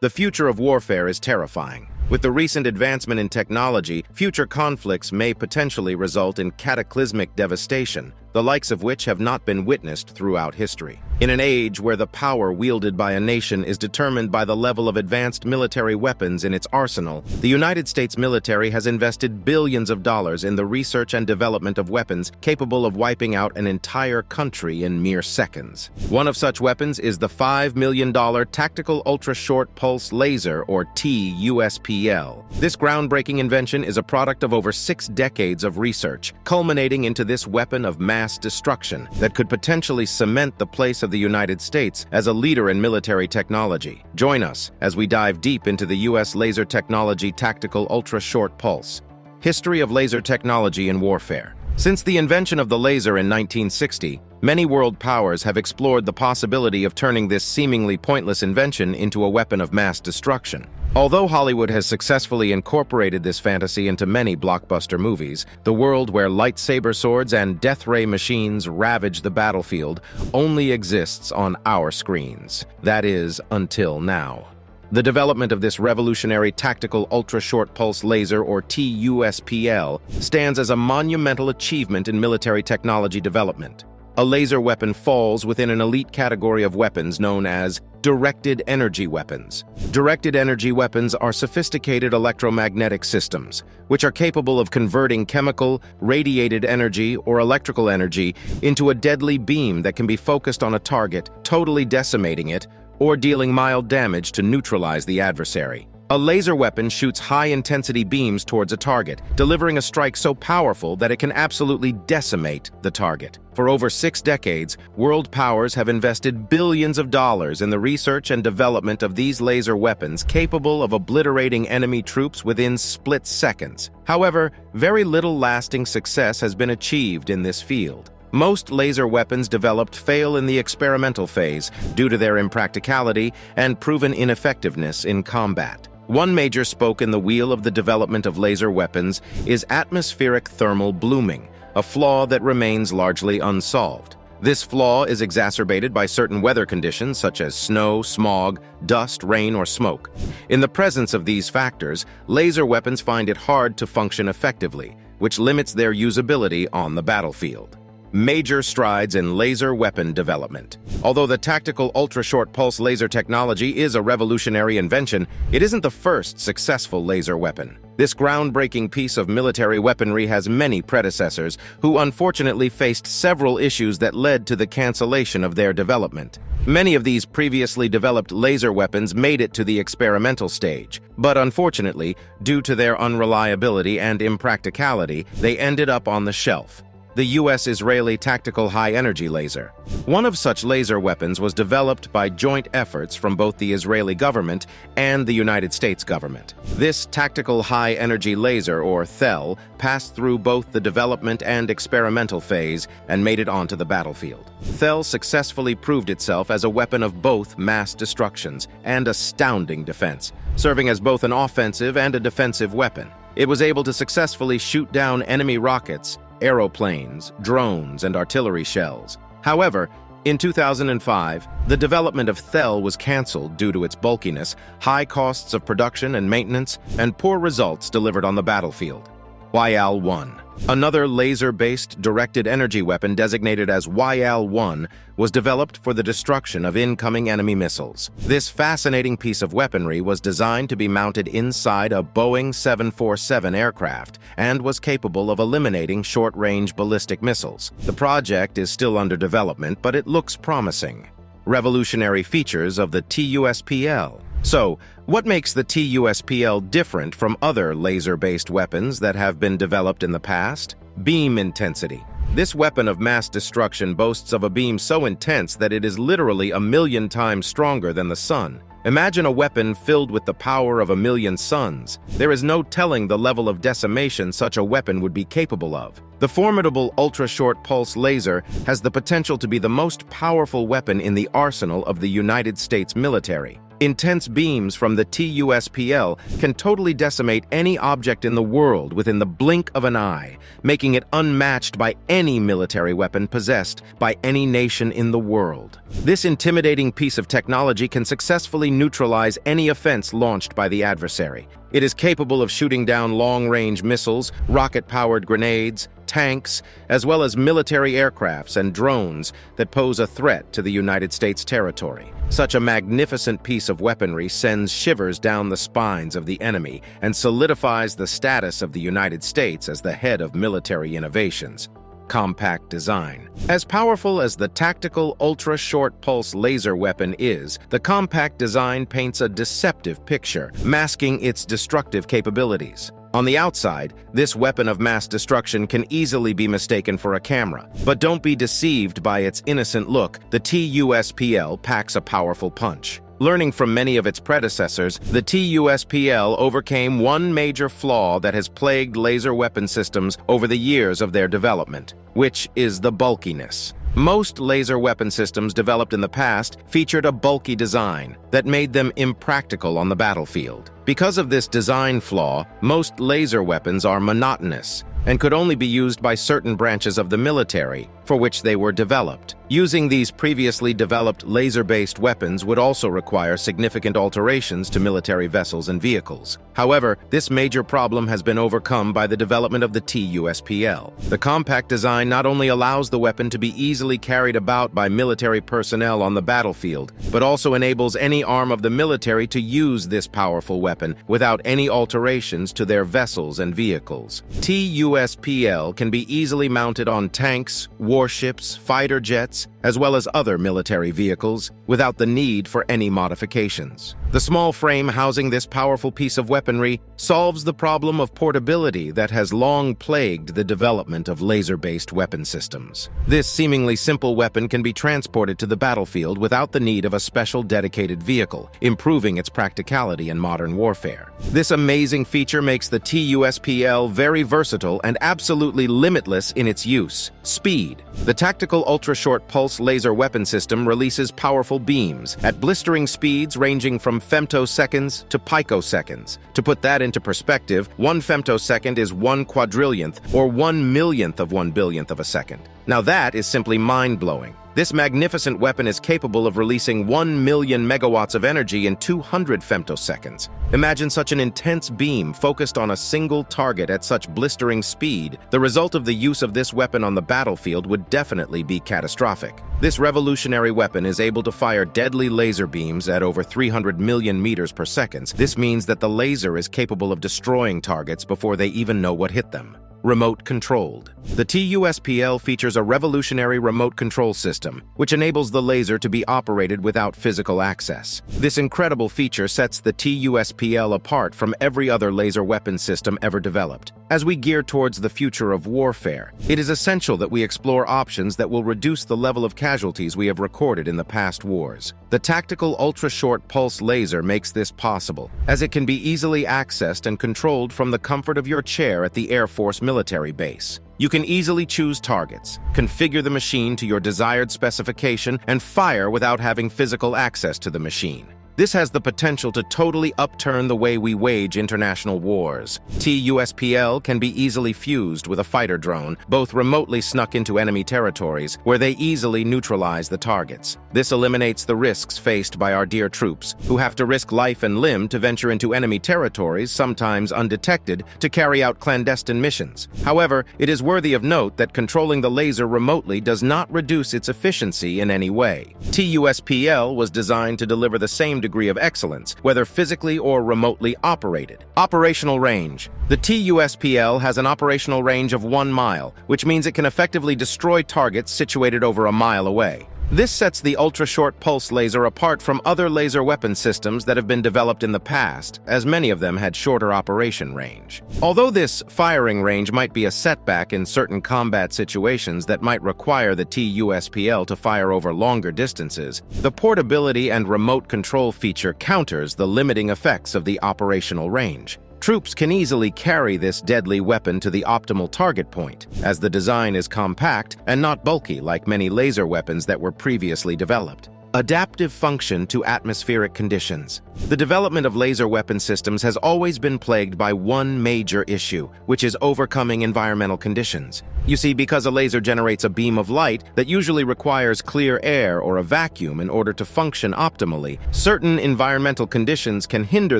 The future of warfare is terrifying. With the recent advancement in technology, future conflicts may potentially result in cataclysmic devastation, the likes of which have not been witnessed throughout history. In an age where the power wielded by a nation is determined by the level of advanced military weapons in its arsenal, the United States military has invested billions of dollars in the research and development of weapons capable of wiping out an entire country in mere seconds. One of such weapons is the $5 million Tactical Ultrashort Pulse Laser, or T USPL. This groundbreaking invention is a product of over 6 decades of research, culminating into this weapon of mass destruction that could potentially cement the place of the United States as a leader in military technology. Join us as we dive deep into the U.S. laser technology Tactical Ultrashort Pulse. History of laser technology in warfare. Since the invention of the laser in 1960, many world powers have explored the possibility of turning this seemingly pointless invention into a weapon of mass destruction. Although Hollywood has successfully incorporated this fantasy into many blockbuster movies, the world where lightsaber swords and death ray machines ravage the battlefield only exists on our screens. That is, until now. The development of this revolutionary Tactical Ultrashort Pulse Laser, or T USPL, stands as a monumental achievement in military technology development. A laser weapon falls within an elite category of weapons known as directed energy weapons. Directed energy weapons are sophisticated electromagnetic systems, which are capable of converting chemical, radiated energy, or electrical energy into a deadly beam that can be focused on a target, totally decimating it, or dealing mild damage to neutralize the adversary. A laser weapon shoots high-intensity beams towards a target, delivering a strike so powerful that it can absolutely decimate the target. For over 6 decades, world powers have invested billions of dollars in the research and development of these laser weapons capable of obliterating enemy troops within split seconds. However, very little lasting success has been achieved in this field. Most laser weapons developed fail in the experimental phase due to their impracticality and proven ineffectiveness in combat. One major spoke in the wheel of the development of laser weapons is atmospheric thermal blooming, a flaw that remains largely unsolved. This flaw is exacerbated by certain weather conditions such as snow, smog, dust, rain, or smoke. In the presence of these factors, laser weapons find it hard to function effectively, which limits their usability on the battlefield. Major strides in laser weapon development. Although the Tactical Ultrashort Pulse Laser technology is a revolutionary invention, it isn't the first successful laser weapon. This groundbreaking piece of military weaponry has many predecessors who unfortunately faced several issues that led to the cancellation of their development. Many of these previously developed laser weapons made it to the experimental stage, but unfortunately, due to their unreliability and impracticality, they ended up on the shelf. The U.S.-Israeli Tactical High-Energy Laser. One of such laser weapons was developed by joint efforts from both the Israeli government and the United States government. This Tactical High-Energy Laser, or THEL, passed through both the development and experimental phase and made it onto the battlefield. THEL successfully proved itself as a weapon of both mass destructions and astounding defense, serving as both an offensive and a defensive weapon. It was able to successfully shoot down enemy rockets, aeroplanes, drones, and artillery shells. However, in 2005, the development of THEL was canceled due to its bulkiness, high costs of production and maintenance, and poor results delivered on the battlefield. YAL-1. Another laser-based directed energy weapon designated as YAL-1 was developed for the destruction of incoming enemy missiles. This fascinating piece of weaponry was designed to be mounted inside a Boeing 747 aircraft and was capable of eliminating short-range ballistic missiles. The project is still under development, but it looks promising. Revolutionary features of the T USPL. So, what makes the T USPL different from other laser-based weapons that have been developed in the past? Beam intensity. This weapon of mass destruction boasts of a beam so intense that it is literally 1,000,000 times stronger than the sun. Imagine a weapon filled with the power of 1,000,000 suns. There is no telling the level of decimation such a weapon would be capable of. The formidable ultra-short pulse laser has the potential to be the most powerful weapon in the arsenal of the United States military. Intense beams from the T USPL can totally decimate any object in the world within the blink of an eye, making it unmatched by any military weapon possessed by any nation in the world. This intimidating piece of technology can successfully neutralize any offense launched by the adversary. It is capable of shooting down long-range missiles, rocket-powered grenades, tanks, as well as military aircrafts and drones that pose a threat to the United States territory. Such a magnificent piece of weaponry sends shivers down the spines of the enemy and solidifies the status of the United States as the head of military innovations. Compact design. As powerful as the Tactical Ultrashort Pulse Laser weapon is, the compact design paints a deceptive picture, masking its destructive capabilities. On the outside, this weapon of mass destruction can easily be mistaken for a camera. But don't be deceived by its innocent look. The T USPL packs a powerful punch. Learning from many of its predecessors, the T USPL overcame one major flaw that has plagued laser weapon systems over the years of their development, which is the bulkiness. Most laser weapon systems developed in the past featured a bulky design that made them impractical on the battlefield. Because of this design flaw, most laser weapons are monotonous and could only be used by certain branches of the military for which they were developed. Using these previously developed laser-based weapons would also require significant alterations to military vessels and vehicles. However, this major problem has been overcome by the development of the T USPL. The compact design not only allows the weapon to be easily carried about by military personnel on the battlefield, but also enables any arm of the military to use this powerful weapon without any alterations to their vessels and vehicles. T USPL can be easily mounted on tanks, warships, fighter jets, as well as other military vehicles, without the need for any modifications. The small frame housing this powerful piece of weaponry solves the problem of portability that has long plagued the development of laser-based weapon systems. This seemingly simple weapon can be transported to the battlefield without the need of a special dedicated vehicle, improving its practicality in modern warfare. This amazing feature makes the T USPL very versatile and absolutely limitless in its use. Speed. The Tactical Ultrashort Pulse Laser weapon system releases powerful beams at blistering speeds ranging from femtoseconds to picoseconds. To put that into perspective, 1 femtosecond is 1 quadrillionth or 1 millionth of 1 billionth of a second. Now that is simply mind-blowing. This magnificent weapon is capable of releasing 1 million megawatts of energy in 200 femtoseconds. Imagine such an intense beam focused on a single target at such blistering speed. The result of the use of this weapon on the battlefield would definitely be catastrophic. This revolutionary weapon is able to fire deadly laser beams at over 300 million meters per second. This means that the laser is capable of destroying targets before they even know what hit them. Remote-controlled. The T USPL features a revolutionary remote control system, which enables the laser to be operated without physical access. This incredible feature sets the T USPL apart from every other laser weapon system ever developed. As we gear towards the future of warfare, it is essential that we explore options that will reduce the level of casualties we have recorded in the past wars. The Tactical Ultrashort Pulse Laser makes this possible, as it can be easily accessed and controlled from the comfort of your chair at the Air Force military base. You can easily choose targets, configure the machine to your desired specification, and fire without having physical access to the machine. This has the potential to totally upturn the way we wage international wars. T USPL can be easily fused with a fighter drone, both remotely snuck into enemy territories, where they easily neutralize the targets. This eliminates the risks faced by our dear troops, who have to risk life and limb to venture into enemy territories, sometimes undetected, to carry out clandestine missions. However, it is worthy of note that controlling the laser remotely does not reduce its efficiency in any way. T USPL was designed to deliver the same degree of excellence, whether physically or remotely operated. Operational range. The T USPL has an operational range of 1 mile, which means it can effectively destroy targets situated over a mile away. This sets the ultra-short pulse laser apart from other laser weapon systems that have been developed in the past, as many of them had shorter operation range. Although this firing range might be a setback in certain combat situations that might require the T USPL to fire over longer distances, the portability and remote control feature counters the limiting effects of the operational range. Troops can easily carry this deadly weapon to the optimal target point, as the design is compact and not bulky like many laser weapons that were previously developed. Adaptive function to atmospheric conditions. The development of laser weapon systems has always been plagued by one major issue, which is overcoming environmental conditions. You see, because a laser generates a beam of light that usually requires clear air or a vacuum in order to function optimally, certain environmental conditions can hinder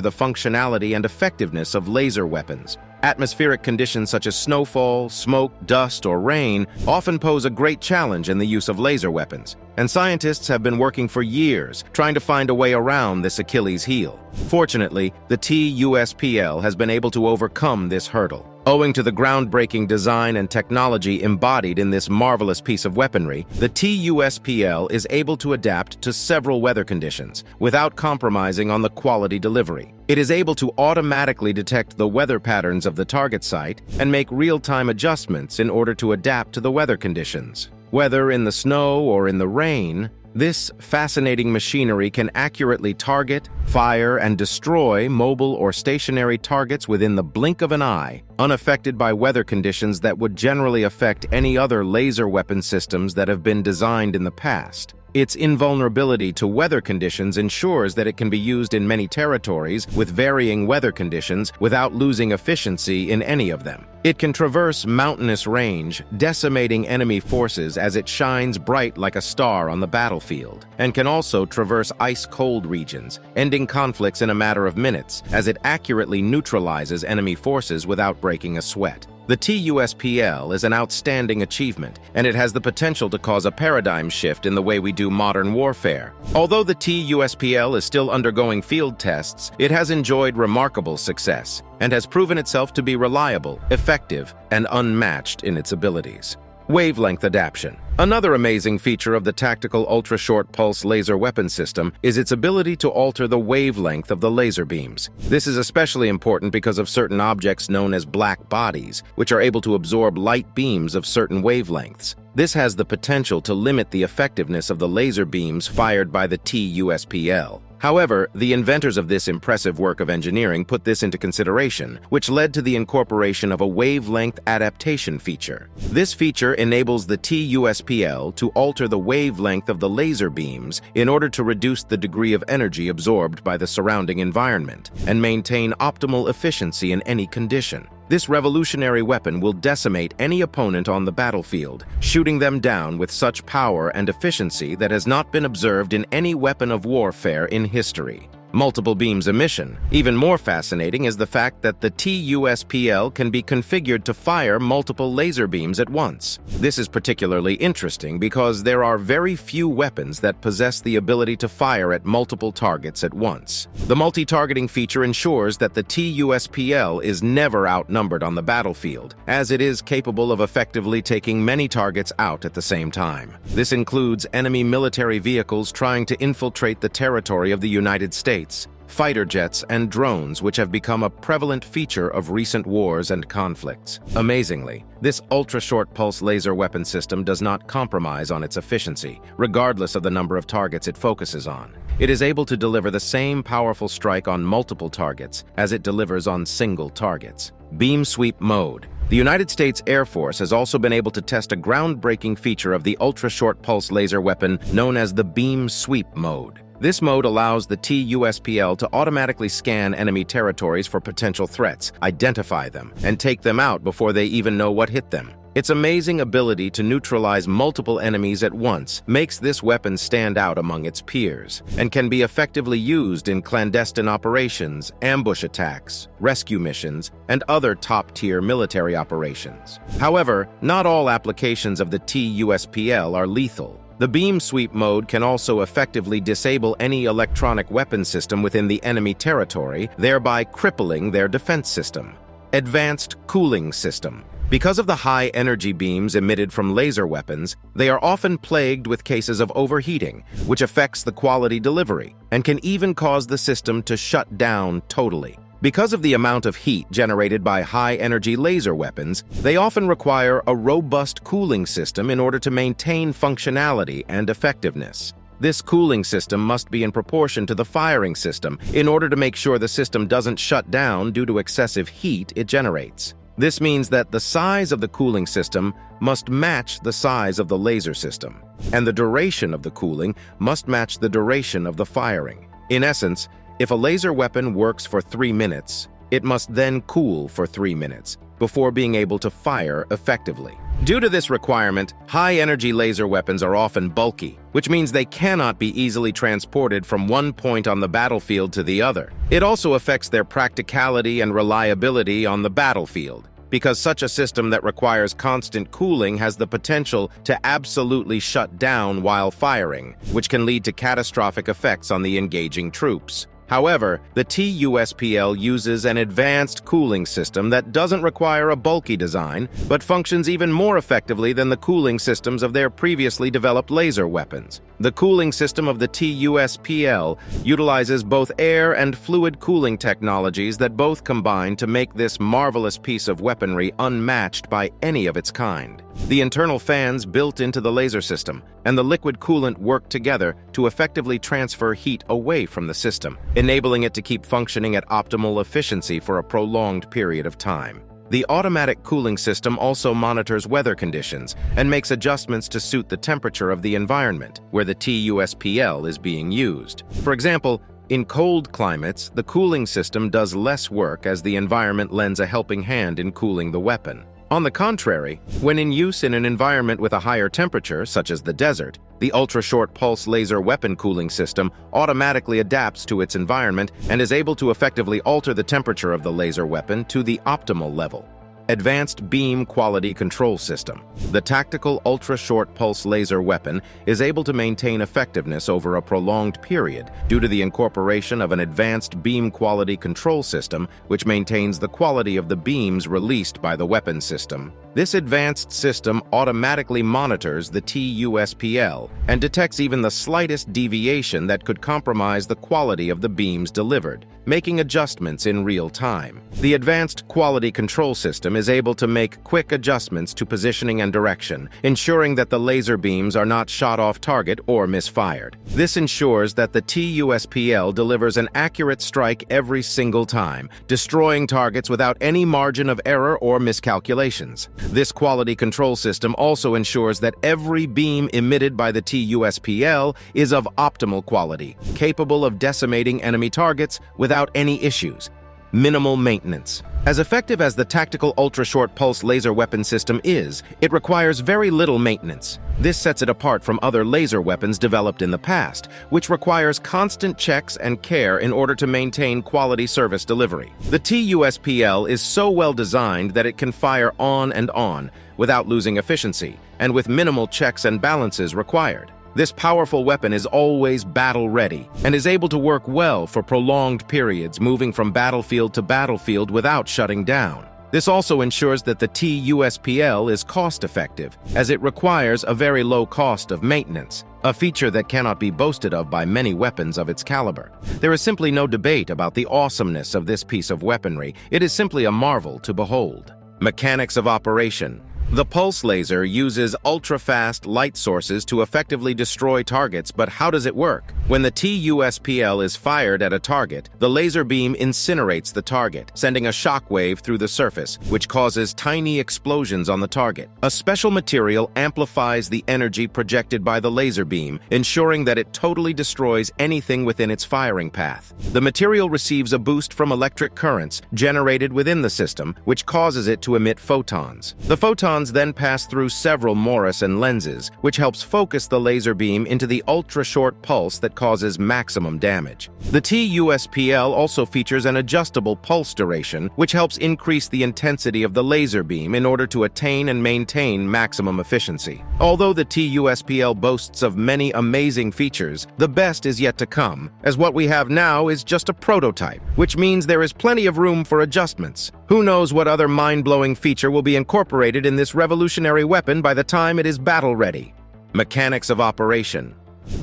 the functionality and effectiveness of laser weapons. Atmospheric conditions such as snowfall, smoke, dust, or rain often pose a great challenge in the use of laser weapons, and scientists have been working for years trying to find a way around this Achilles heel. Fortunately, the T USPL has been able to overcome this hurdle. Owing to the groundbreaking design and technology embodied in this marvelous piece of weaponry, the T USPL is able to adapt to several weather conditions without compromising on the quality delivery. It is able to automatically detect the weather patterns of the target site and make real-time adjustments in order to adapt to the weather conditions. Whether in the snow or in the rain, this fascinating machinery can accurately target, fire, and destroy mobile or stationary targets within the blink of an eye, unaffected by weather conditions that would generally affect any other laser weapon systems that have been designed in the past. Its invulnerability to weather conditions ensures that it can be used in many territories with varying weather conditions without losing efficiency in any of them. It can traverse mountainous range, decimating enemy forces as it shines bright like a star on the battlefield, and can also traverse ice-cold regions, ending conflicts in a matter of minutes as it accurately neutralizes enemy forces without breaking a sweat. The T USPL is an outstanding achievement, and it has the potential to cause a paradigm shift in the way we do modern warfare. Although the T USPL is still undergoing field tests, it has enjoyed remarkable success and has proven itself to be reliable, effective, and unmatched in its abilities. Wavelength adaptation. Another amazing feature of the Tactical Ultrashort Pulse Laser weapon system is its ability to alter the wavelength of the laser beams. This is especially important because of certain objects known as black bodies, which are able to absorb light beams of certain wavelengths. This has the potential to limit the effectiveness of the laser beams fired by the T USPL. However, the inventors of this impressive work of engineering put this into consideration, which led to the incorporation of a wavelength adaptation feature. This feature enables the T USPL to alter the wavelength of the laser beams in order to reduce the degree of energy absorbed by the surrounding environment and maintain optimal efficiency in any condition. This revolutionary weapon will decimate any opponent on the battlefield, shooting them down with such power and efficiency that has not been observed in any weapon of warfare in history. Multiple beams emission. Even more fascinating is the fact that the T USPL can be configured to fire multiple laser beams at once. This is particularly interesting because there are very few weapons that possess the ability to fire at multiple targets at once. The multi-targeting feature ensures that the T USPL is never outnumbered on the battlefield, as it is capable of effectively taking many targets out at the same time. This includes enemy military vehicles trying to infiltrate the territory of the United States, fighter jets, and drones, which have become a prevalent feature of recent wars and conflicts. Amazingly, this ultra-short pulse laser weapon system does not compromise on its efficiency, regardless of the number of targets it focuses on. It is able to deliver the same powerful strike on multiple targets as it delivers on single targets. Beam sweep mode. The United States Air Force has also been able to test a groundbreaking feature of the ultra-short pulse laser weapon known as the beam sweep mode. This mode allows the T USPL to automatically scan enemy territories for potential threats, identify them, and take them out before they even know what hit them. Its amazing ability to neutralize multiple enemies at once makes this weapon stand out among its peers, and can be effectively used in clandestine operations, ambush attacks, rescue missions, and other top-tier military operations. However, not all applications of the T USPL are lethal. The beam sweep mode can also effectively disable any electronic weapon system within the enemy territory, thereby crippling their defense system. Advanced cooling system. Because of the high energy beams emitted from laser weapons, they are often plagued with cases of overheating, which affects the quality delivery and can even cause the system to shut down totally. Because of the amount of heat generated by high-energy laser weapons, they often require a robust cooling system in order to maintain functionality and effectiveness. This cooling system must be in proportion to the firing system in order to make sure the system doesn't shut down due to excessive heat it generates. This means that the size of the cooling system must match the size of the laser system, and the duration of the cooling must match the duration of the firing. In essence, if a laser weapon works for 3 minutes, it must then cool for 3 minutes before being able to fire effectively. Due to this requirement, high-energy laser weapons are often bulky, which means they cannot be easily transported from one point on the battlefield to the other. It also affects their practicality and reliability on the battlefield, because such a system that requires constant cooling has the potential to absolutely shut down while firing, which can lead to catastrophic effects on the engaging troops. However, the T USPL uses an advanced cooling system that doesn't require a bulky design, but functions even more effectively than the cooling systems of their previously developed laser weapons. The cooling system of the T USPL utilizes both air and fluid cooling technologies that both combine to make this marvelous piece of weaponry unmatched by any of its kind. The internal fans built into the laser system and the liquid coolant work together to effectively transfer heat away from the system, enabling it to keep functioning at optimal efficiency for a prolonged period of time. The automatic cooling system also monitors weather conditions and makes adjustments to suit the temperature of the environment where the T USPL is being used. For example, in cold climates, the cooling system does less work as the environment lends a helping hand in cooling the weapon. On the contrary, when in use in an environment with a higher temperature, such as the desert, the ultra-short pulse laser weapon cooling system automatically adapts to its environment and is able to effectively alter the temperature of the laser weapon to the optimal level. Advanced Beam Quality Control System. The Tactical Ultrashort Pulse Laser weapon is able to maintain effectiveness over a prolonged period due to the incorporation of an advanced beam quality control system which maintains the quality of the beams released by the weapon system. This advanced system automatically monitors the T USPL and detects even the slightest deviation that could compromise the quality of the beams delivered, making adjustments in real time. The advanced quality control system is able to make quick adjustments to positioning and direction, ensuring that the laser beams are not shot off target or misfired. This ensures that the T USPL delivers an accurate strike every single time, destroying targets without any margin of error or miscalculations. This quality control system also ensures that every beam emitted by the T USPL is of optimal quality, capable of decimating enemy targets without any issues. Minimal maintenance. As effective as the Tactical Ultrashort Pulse Laser weapon system is, it requires very little maintenance. This sets it apart from other laser weapons developed in the past, which requires constant checks and care in order to maintain quality service delivery. The T USPL is so well designed that it can fire on and on without losing efficiency, and with minimal checks and balances required. This powerful weapon is always battle-ready and is able to work well for prolonged periods, moving from battlefield to battlefield without shutting down. This also ensures that the T USPL is cost-effective, as it requires a very low cost of maintenance, a feature that cannot be boasted of by many weapons of its caliber. There is simply no debate about the awesomeness of this piece of weaponry. It is simply a marvel to behold. Mechanics of operation. The pulse laser uses ultra-fast light sources to effectively destroy targets, but how does it work? When the T USPL is fired at a target, the laser beam incinerates the target, sending a shockwave through the surface, which causes tiny explosions on the target. A special material amplifies the energy projected by the laser beam, ensuring that it totally destroys anything within its firing path. The material receives a boost from electric currents generated within the system, which causes it to emit photons. The photons then pass through several Morrison lenses, which helps focus the laser beam into the ultra-short pulse that causes maximum damage. The T USPL also features an adjustable pulse duration, which helps increase the intensity of the laser beam in order to attain and maintain maximum efficiency. Although the T USPL boasts of many amazing features, the best is yet to come, as what we have now is just a prototype, which means there is plenty of room for adjustments. Who knows what other mind-blowing feature will be incorporated in this revolutionary weapon by the time it is battle-ready. Mechanics of operation.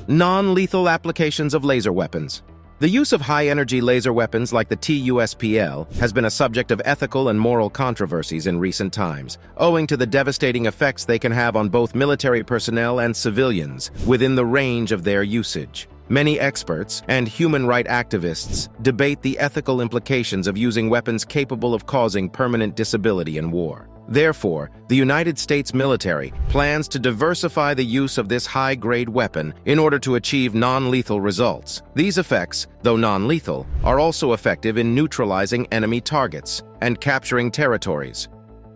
Non-lethal applications of laser weapons. The use of high-energy laser weapons like the T USPL has been a subject of ethical and moral controversies in recent times, owing to the devastating effects they can have on both military personnel and civilians within the range of their usage. Many experts and human rights activists debate the ethical implications of using weapons capable of causing permanent disability in war. Therefore, the United States military plans to diversify the use of this high-grade weapon in order to achieve non-lethal results. These effects, though non-lethal, are also effective in neutralizing enemy targets and capturing territories.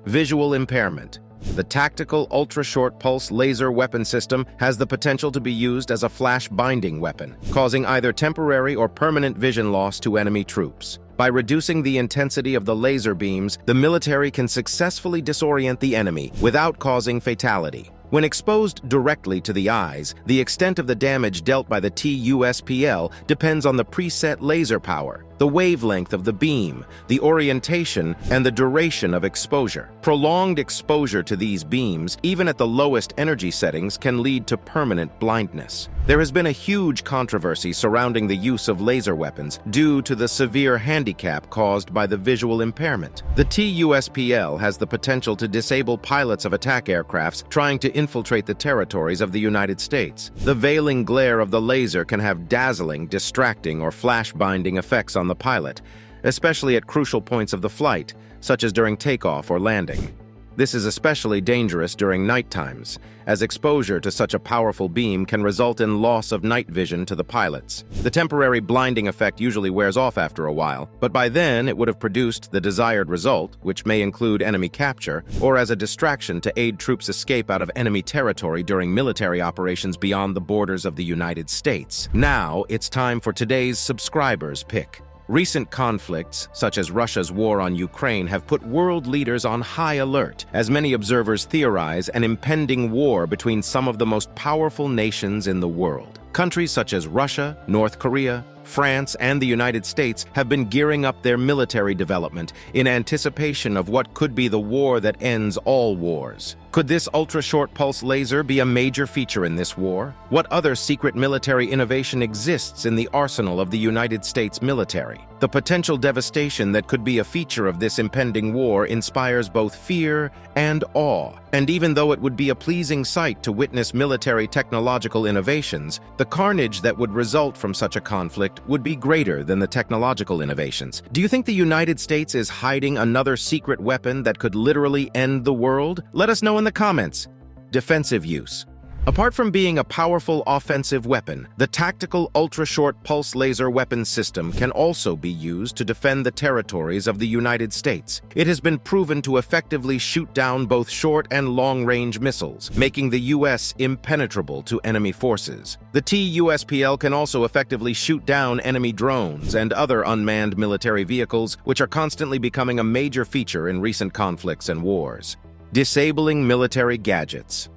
Visual impairment. The Tactical Ultrashort Pulse Laser weapon system has the potential to be used as a flash-binding weapon, causing either temporary or permanent vision loss to enemy troops. By reducing the intensity of the laser beams, the military can successfully disorient the enemy without causing fatality. When exposed directly to the eyes, the extent of the damage dealt by the T USPL depends on the preset laser power, the wavelength of the beam, the orientation, and the duration of exposure. Prolonged exposure to these beams, even at the lowest energy settings, can lead to permanent blindness. There has been a huge controversy surrounding the use of laser weapons due to the severe handicap caused by the visual impairment. The T USPL has the potential to disable pilots of attack aircrafts trying to infiltrate the territories of the United States. The veiling glare of the laser can have dazzling, distracting, or flash-binding effects on the pilot, especially at crucial points of the flight, such as during takeoff or landing. This is especially dangerous during night times, as exposure to such a powerful beam can result in loss of night vision to the pilots. The temporary blinding effect usually wears off after a while, but by then it would have produced the desired result, which may include enemy capture, or as a distraction to aid troops escape out of enemy territory during military operations beyond the borders of the United States. Now, it's time for today's subscribers' pick. Recent conflicts, such as Russia's war on Ukraine, have put world leaders on high alert, as many observers theorize an impending war between some of the most powerful nations in the world. Countries such as Russia, North Korea, France, and the United States have been gearing up their military development in anticipation of what could be the war that ends all wars. Could this ultra-short pulse laser be a major feature in this war? What other secret military innovation exists in the arsenal of the United States military? The potential devastation that could be a feature of this impending war inspires both fear and awe. And even though it would be a pleasing sight to witness military technological innovations, the carnage that would result from such a conflict would be greater than the technological innovations. Do you think the United States is hiding another secret weapon that could literally end the world? Let us know in the comments. Defensive use. Apart from being a powerful offensive weapon, the Tactical Ultrashort Pulse Laser weapon system can also be used to defend the territories of the United States. It has been proven to effectively shoot down both short and long-range missiles, making the U.S. impenetrable to enemy forces. The T USPL can also effectively shoot down enemy drones and other unmanned military vehicles, which are constantly becoming a major feature in recent conflicts and wars. Disabling military gadgets.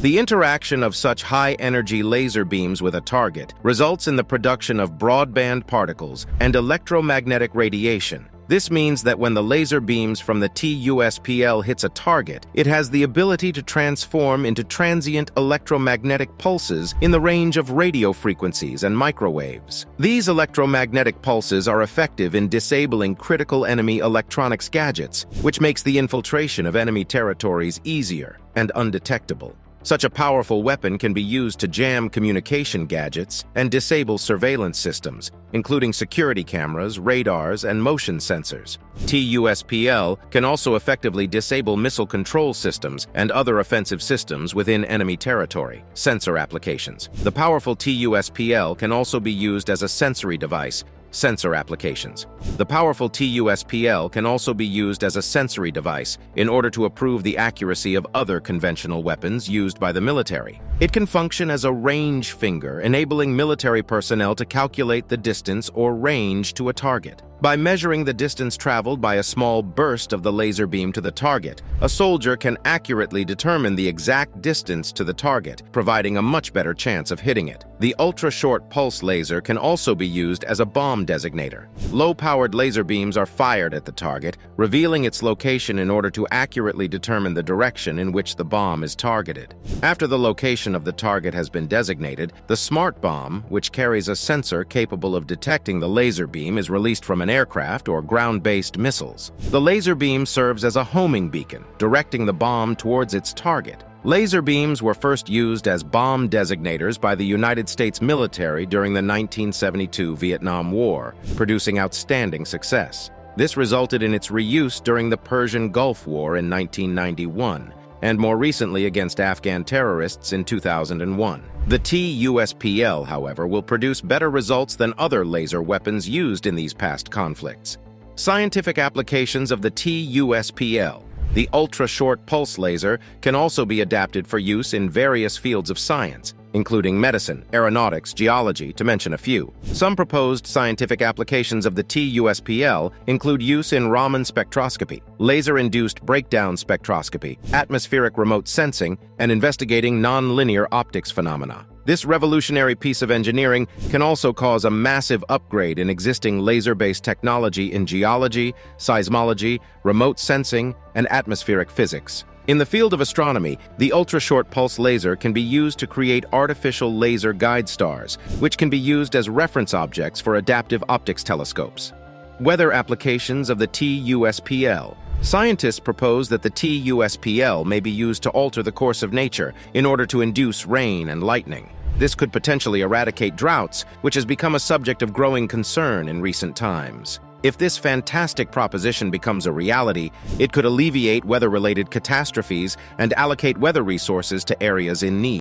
The interaction of such high-energy laser beams with a target results in the production of broadband particles and electromagnetic radiation. This means that when the laser beams from the T USPL hits a target, it has the ability to transform into transient electromagnetic pulses in the range of radio frequencies and microwaves. These electromagnetic pulses are effective in disabling critical enemy electronics gadgets, which makes the infiltration of enemy territories easier and undetectable. Such a powerful weapon can be used to jam communication gadgets and disable surveillance systems, including security cameras, radars, and motion sensors. T USPL can also effectively disable missile control systems and other offensive systems within enemy territory. Sensor applications. The powerful T USPL can also be used as a sensory device. Sensor applications. The powerful T USPL can also be used as a sensory device in order to improve the accuracy of other conventional weapons used by the military. It can function as a range finger, enabling military personnel to calculate the distance or range to a target. By measuring the distance traveled by a small burst of the laser beam to the target, a soldier can accurately determine the exact distance to the target, providing a much better chance of hitting it. The ultra-short pulse laser can also be used as a bomb designator. Low-powered laser beams are fired at the target, revealing its location in order to accurately determine the direction in which the bomb is targeted. After the location of the target has been designated, the smart bomb, which carries a sensor capable of detecting the laser beam, is released from an an aircraft or ground-based missiles. The laser beam serves as a homing beacon, directing the bomb towards its target. Laser beams were first used as bomb designators by the United States military during the 1972 Vietnam War, producing outstanding success. This resulted in its reuse during the Persian Gulf War in 1991, and more recently against Afghan terrorists in 2001. The T USPL, however, will produce better results than other laser weapons used in these past conflicts. Scientific applications of the T USPL. The ultra-short pulse laser can also be adapted for use in various fields of science, including medicine, aeronautics, geology, to mention a few. Some proposed scientific applications of the T USPL include use in Raman spectroscopy, laser-induced breakdown spectroscopy, atmospheric remote sensing, and investigating nonlinear optics phenomena. This revolutionary piece of engineering can also cause a massive upgrade in existing laser-based technology in geology, seismology, remote sensing, and atmospheric physics. In the field of astronomy, the ultra-short pulse laser can be used to create artificial laser guide stars, which can be used as reference objects for adaptive optics telescopes. Weather applications of the T USPL. Scientists propose that the T USPL may be used to alter the course of nature in order to induce rain and lightning. This could potentially eradicate droughts, which has become a subject of growing concern in recent times. If this fantastic proposition becomes a reality, it could alleviate weather-related catastrophes and allocate weather resources to areas in need.